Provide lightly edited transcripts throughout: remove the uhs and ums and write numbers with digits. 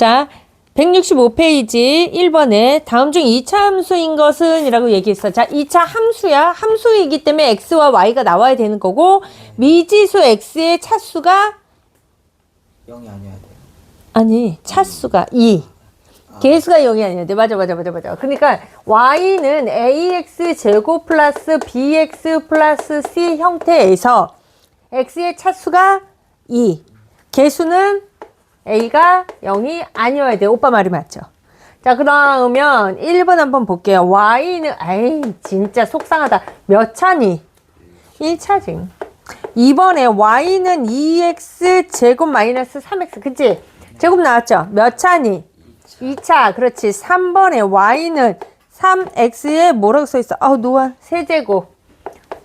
자, 165페이지 1번에 다음 중 2차 함수인 것은 이라고 얘기했어. 자, 2차 함수야. 함수이기 때문에 x와 y가 나와야 되는 거고 미지수 x의 차수가 0이 아니어야 돼요. 아니, 차수가 2. 개수가 0이 아니어야 돼. 맞아. 그러니까 y는 ax 제곱 플러스 bx 플러스 c 형태에서 x의 차수가 2. 개수는 a가 0이 아니어야 돼. 오빠 말이 맞죠? 자, 그러면 1번 한번 볼게요. y는 에이 진짜 속상하다. 몇 차니? 1차지. 2번에 y는 2x 제곱 마이너스 3x 그치? 제곱 나왔죠? 몇 차니? 2차. 그렇지. 3번에 y는 3x에 뭐라고 써있어? 아우 노아 세제곱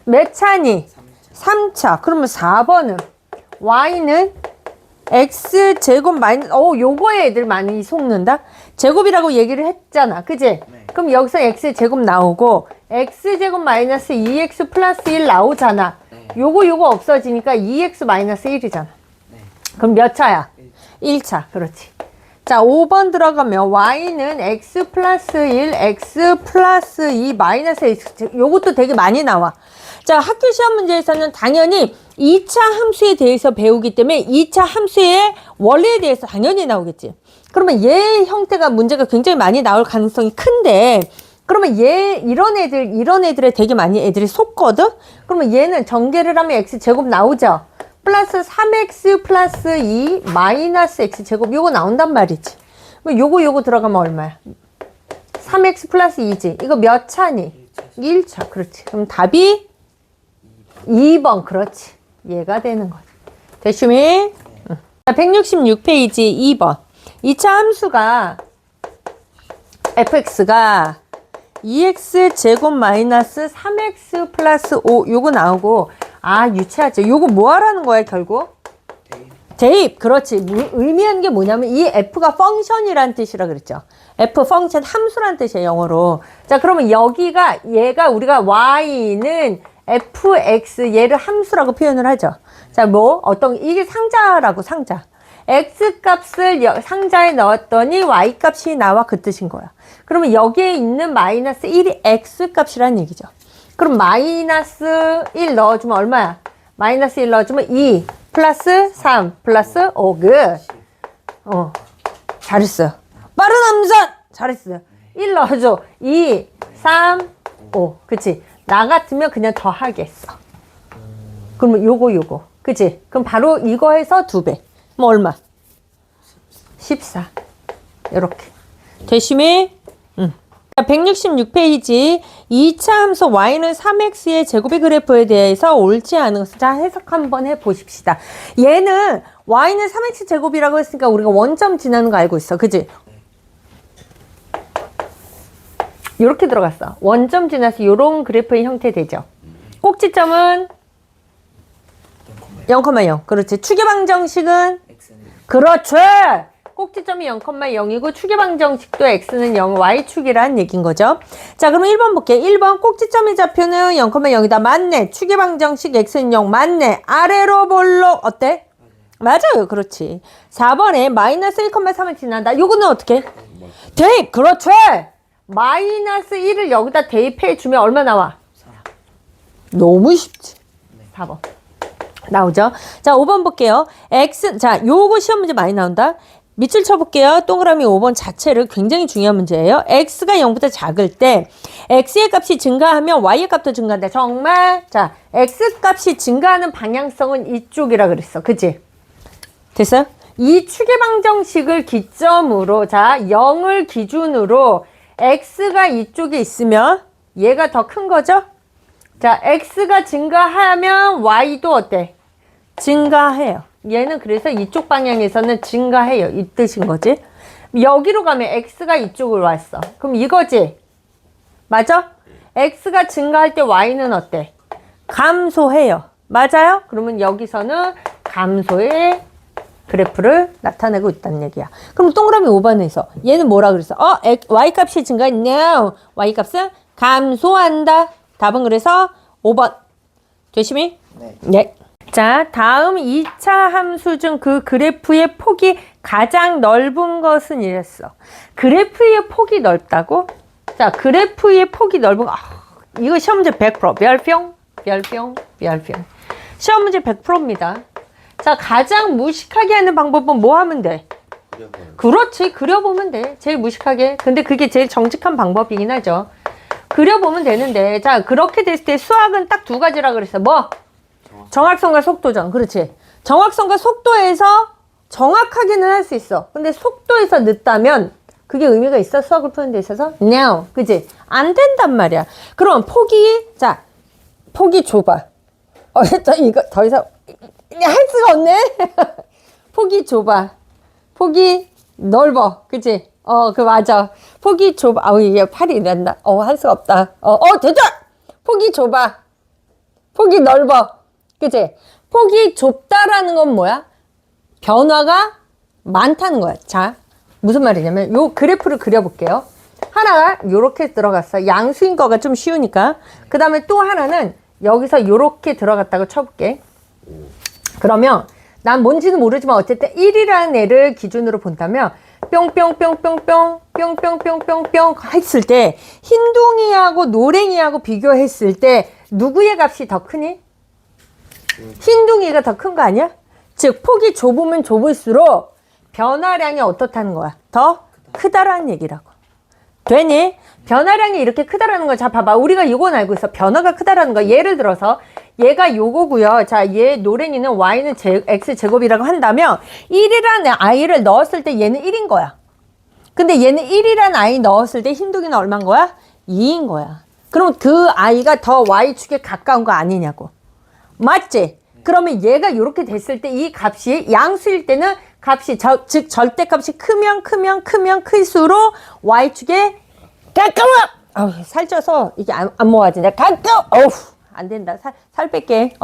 몇 차니? 3차. 그러면 4번은 y는 x제곱 마이너스 요거에 애들 많이 속는다? 제곱이라고 얘기를 했잖아. 그지? 네. 그럼 여기서 x제곱 나오고 x제곱 마이너스 2x 플러스 1 나오잖아. 네. 요거 없어지니까 2x 마이너스 1이잖아. 네. 그럼 몇 차야? 1차. 그렇지. 자, 5번 들어가면 y는 x 플러스 1, x 플러스 2 마이너스 x. 요것도 되게 많이 나와. 자, 학교 시험 문제에서는 당연히 2차 함수에 대해서 배우기 때문에 2차 함수의 원리에 대해서 당연히 나오겠지. 그러면 얘 형태가 문제가 굉장히 많이 나올 가능성이 큰데 그러면 얘 이런 애들에 되게 많이 애들이 속거든? 그러면 얘는 전개를 하면 x제곱 나오죠? 플러스 3x 플러스 2 마이너스 x제곱 요거 나온단 말이지. 요거 들어가면 얼마야? 3x 플러스 2지. 이거 몇 차니? 1차. 그렇지. 그럼 답이 2번. 그렇지. 얘가 되는 거지. 됐슈미? 응. 166페이지 2번. 2차 함수가 fx가 2x 제곱 마이너스 3x 플러스 5 요거 나오고 유치하죠. 요거 뭐 하라는 거야 결국? 대입. 그렇지. 의미하는 게 뭐냐면 이 f가 펑션이란 뜻이라 그랬죠. f 펑션 함수란 뜻이에요 영어로. 자, 그러면 여기가 얘가 우리가 y는 fx 얘를 함수라고 표현을 하죠. 자, 이게 상자라고 상자. x 값을 상자에 넣었더니 y 값이 나와 그 뜻인 거야. 그러면 여기에 있는 마이너스 1이 x 값이라는 얘기죠. 그럼 마이너스 1 넣어주면 얼마야? 마이너스 1 넣어주면 2 플러스 3 플러스 5 잘했어요. 빠른 암산 잘했어요. 1 넣어줘. 2 3 5 그치? 나 같으면 그냥 더 하겠어. 그러면 요거 그치? 그럼 바로 이거 해서 2배. 뭐 얼마? 14 요렇게 되시미? 166페이지 2차 함수 y는 3x의 제곱의 그래프에 대해서 옳지 않은 것을 자 해석 한번 해보십시다. 얘는 y는 3x 제곱이라고 했으니까 우리가 원점 지나는 거 알고 있어. 그치? 요렇게 들어갔어. 원점 지나서 요런 그래프의 형태 되죠. 꼭지점은 0,0. 그렇지. 추계방정식은 그렇지. 꼭지점이 0,0이고 추계방정식도 x는 0, y축이라는 얘기인 거죠. 자, 그럼 1번 볼게요. 1번 꼭지점의 좌표는 0,0이다. 맞네. 추계방정식 x는 0. 맞네. 아래로 볼록 어때? 맞아요. 그렇지. 4번에 마이너스 1,3을 지난다. 요거는 어떻게? 대입. 그렇지. 마이너스 1을 여기다 대입해 주면 얼마 나와? 4. 너무 쉽지. 4번. 나오죠? 자, 5번 볼게요. 자, 요거 시험 문제 많이 나온다. 밑줄 쳐볼게요. 동그라미 5번 자체를 굉장히 중요한 문제예요. x가 0보다 작을 때 x의 값이 증가하면 y의 값도 증가한다. 정말? 자, x 값이 증가하는 방향성은 이쪽이라 그랬어. 그치? 됐어요? 이 추계방정식을 기점으로 자, 0을 기준으로 x가 이쪽에 있으면 얘가 더 큰 거죠? 자, x가 증가하면 y도 어때? 증가해요. 얘는 그래서 이쪽 방향에서는 증가해요. 이 뜻인 거지. 여기로 가면 x가 이쪽으로 왔어. 그럼 이거지? 맞아? x가 증가할 때 y는 어때? 감소해요. 맞아요? 그러면 여기서는 감소의 그래프를 나타내고 있다는 얘기야. 그럼 동그라미 5번에서 얘는 뭐라 그랬어? y값이 증가해? No. y값은 감소한다. 답은 그래서 5번. 되시미? 네. 네. 자, 다음 2차 함수 중 그 그래프의 폭이 가장 넓은 것은 이랬어. 그래프의 폭이 넓다고? 자, 그래프의 폭이 넓은 거. 이거 시험 문제 100%. 별뿅, 별뿅, 별뿅. 시험 문제 100%입니다. 자, 가장 무식하게 하는 방법은 뭐 하면 돼? 그렇지, 그려보면 돼. 제일 무식하게. 근데 그게 제일 정직한 방법이긴 하죠. 그려보면 되는데, 자, 그렇게 됐을 때 수학은 딱 두 가지라 그랬어. 뭐? 정확성과 속도죠. 그렇지. 정확성과 속도에서 정확하게는 할 수 있어. 근데 속도에서 늦다면 그게 의미가 있어? 수학을 푸는 데 있어서? No. 그지? 안 된단 말이야. 그럼 폭이, 자, 폭이 좁아. 이거 더 이상 할 수가 없네. 폭이 좁아. 폭이 넓어. 그치? 그 맞아. 폭이 좁아. 이게 팔이 이란다. 할 수가 없다. 됐다! 폭이 좁아. 폭이 넓어. 그치? 폭이 좁다라는 건 뭐야? 변화가 많다는 거야. 자, 무슨 말이냐면, 요 그래프를 그려볼게요. 하나가 요렇게 들어갔어. 양수인 거가 좀 쉬우니까. 그 다음에 또 하나는 여기서 요렇게 들어갔다고 쳐볼게. 그러면, 난 뭔지는 모르지만 어쨌든 1이라는 애를 기준으로 본다면 뿅뿅뿅뿅뿅 뿅뿅뿅뿅뿅 했을 때 흰둥이하고 노랭이하고 비교했을 때 누구의 값이 더 크니? 흰둥이가 더 큰 거 아니야? 즉 폭이 좁으면 좁을수록 변화량이 어떻다는 거야? 더 크다라는 얘기라고. 되니? 변화량이 이렇게 크다라는 거. 자, 봐봐. 우리가 이건 알고 있어. 변화가 크다라는 거. 예를 들어서 얘가 요거고요. 자, 얘 노랭이는 y는 x제곱이라고 한다면 1이라는 i를 넣었을 때 얘는 1인 거야. 근데 얘는 1이라는 i 넣었을 때 흰둥이는 얼마인 거야? 2인 거야. 그럼 그 i가 더 y축에 가까운 거 아니냐고. 맞지? 그러면 얘가 이렇게 됐을 때 이 값이 양수일 때는 값이 즉 절대값이 크면 클수록 y축에 가까워. 살쪄서 이게 안 모아진다. 가까워. 안 된다. 살 뺄게.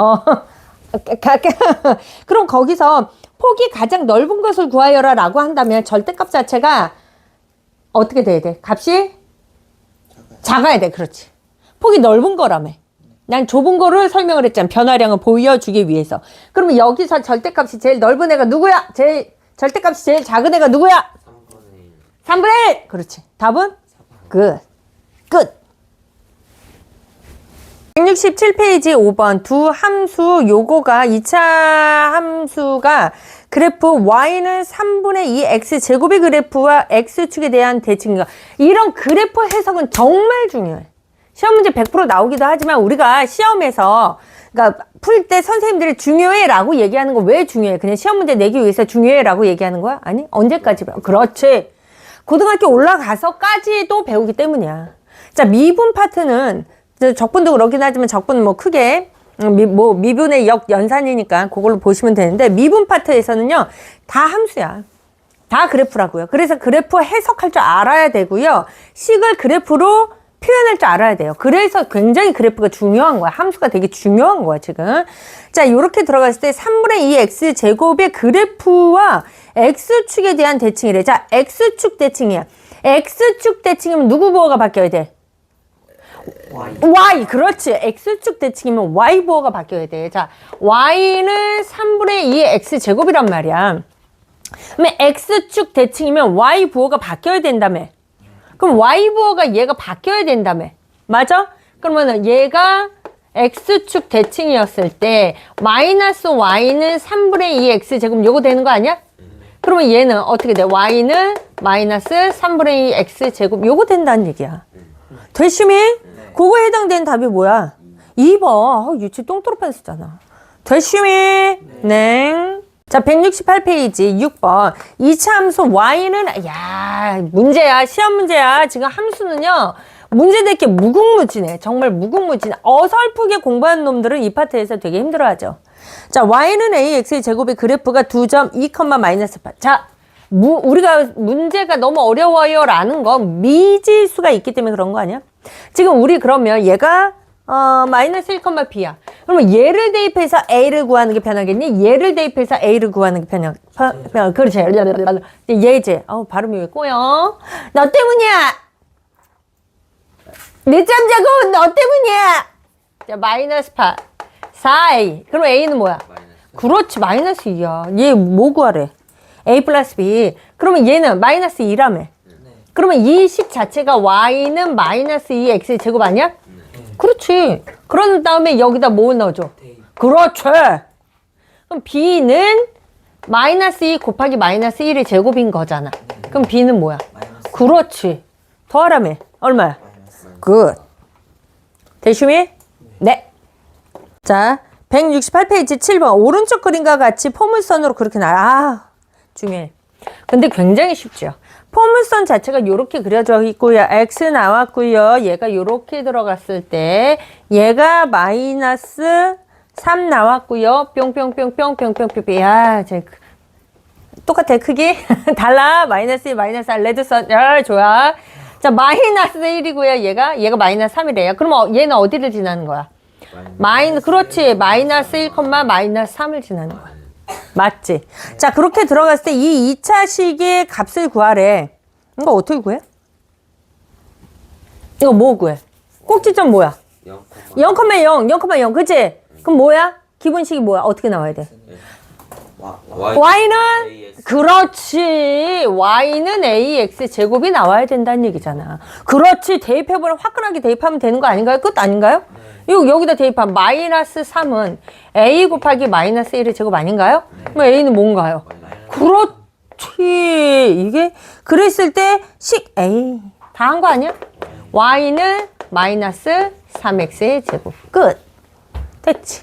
그럼 거기서 폭이 가장 넓은 것을 구하여라 라고 한다면 절대값 자체가 어떻게 돼야 돼? 값이 작아야 돼. 그렇지. 폭이 넓은 거라며. 난 좁은 거를 설명을 했잖아. 변화량을 보여주기 위해서. 그러면 여기서 절대값이 제일 넓은 애가 누구야? 절대값이 제일 작은 애가 누구야? 3분의 1! 그렇지. 답은? 끝. 167페이지 5번 두 함수 요거가 2차 함수가 그래프 y는 3분의 2 x제곱의 그래프와 x축에 대한 대칭이다. 이런 그래프 해석은 정말 중요해. 시험 문제 100% 나오기도 하지만 우리가 시험에서 그러니까 풀 때 선생님들이 중요해 라고 얘기하는 거 왜 중요해? 그냥 시험 문제 내기 위해서 중요해 라고 얘기하는 거야? 아니 언제까지 배워? 그렇지. 고등학교 올라가서까지도 배우기 때문이야. 자, 미분 파트는 적분도 그렇긴 하지만 적분은 뭐 크게 미분의 역연산이니까 그걸로 보시면 되는데 미분 파트에서는요 다 함수야. 다 그래프라고요. 그래서 그래프 해석할 줄 알아야 되고요. 식을 그래프로 표현할 줄 알아야 돼요. 그래서 굉장히 그래프가 중요한 거야. 함수가 되게 중요한 거야, 지금. 자, 요렇게 들어갔을 때 3분의 2 x제곱의 그래프와 x축에 대한 대칭이래. 자, x축 대칭이야. x축 대칭이면 누구 부호가 바뀌어야 돼? y. 그렇지. x축 대칭이면 y 부호가 바뀌어야 돼. 자, y는 3분의 2 x제곱이란 말이야. 그러면 x축 대칭이면 y 부호가 바뀌어야 된다며. 그럼 y 부호가 얘가 바뀌어야 된다며. 맞아? 그러면은 얘가 x축 대칭이었을 때 마이너스 y는 3분의 2 x제곱 요거 되는 거 아니야? 그러면 얘는 어떻게 돼? y는 마이너스 3분의 2 x제곱 요거 된다는 얘기야. 되시미? 그거 해당되는 답이 뭐야? 2번. 유치 똥토로판 쓰잖아. 되시미? 네. 자, 168페이지 6번. 2차 함수 y는 문제야. 시험 문제야. 지금 함수는요. 문제 낼게 무궁무진해. 정말 무궁무진해. 어설프게 공부하는 놈들은 이 파트에서 되게 힘들어하죠. 자, y는 ax의 제곱의 그래프가 2점 2, 마이너스 8. 자, 우리가 문제가 너무 어려워요 라는 거 미지수가 있기 때문에 그런 거 아니야? 지금 우리 그러면 얘가 마이너스 1, b야. 그러면 얘를 대입해서 a를 구하는 게 편하겠니? 얘를 대입해서 a를 구하는 게 그렇지. 얘지. 발음이 왜 꼬여? 너 때문이야. 늦잠 자고 너 때문이야. 자, 마이너스 8. 4a. 그럼 a는 뭐야? 마이너스. 그렇지. 마이너스 2야. 얘 뭐 구하래? a 플러스 b. 그러면 얘는 마이너스 2라며. 네. 그러면 이 식 자체가 y는 마이너스 2x의 제곱 아니야? 그렇지. 그런 다음에 여기다 뭐 넣어줘? 대입. 그렇지. 그럼 b는 마이너스 2 곱하기 마이너스 1의 제곱인 거잖아. 그럼 b는 뭐야? 마이너스. 그렇지. 더하라며. 얼마야? 마이너스. 굿. 대shum이? 네. 자, 168페이지 7번. 오른쪽 그림과 같이 포물선으로 그렇게 아, 중요해. 근데 굉장히 쉽죠. 포물선 자체가 이렇게 그려져 있고요. X 나왔고요. 얘가 이렇게 들어갔을 때 얘가 마이너스 3 나왔고요. 뿅뿅뿅뿅뿅뿅뿅. 야, 똑같아. 크기? 달라. 마이너스 2, 마이너스 4. 레드선. 야, 좋아. 자, 마이너스 1이고요. 얘가 마이너스 3이래요. 그럼 얘는 어디를 지나는 거야? 그렇지. 마이너스 1, 마이너스 3을 지나는 거야. 맞지? 자, 그렇게 들어갔을 때 이 2차식의 값을 구하래. 이거 어떻게 구해? 이거 뭐 구해? 꼭지점 뭐야? 0,0, 0,0. 그치? 그럼 뭐야? 기본식이 뭐야? 어떻게 나와야 돼? y는? 그렇지. y는 ax 제곱이 나와야 된다는 얘기잖아. 그렇지. 대입해보면 화끈하게 대입하면 되는 거 아닌가요? 끝 아닌가요? 여기다 대입하면 마이너스 3은 a 곱하기 마이너스 1의 제곱 아닌가요? 그럼 a는 뭔가요? 그렇지. 이게 그랬을 때 a 다 한 거 아니야? y는 마이너스 3x의 제곱. 끝. 됐지.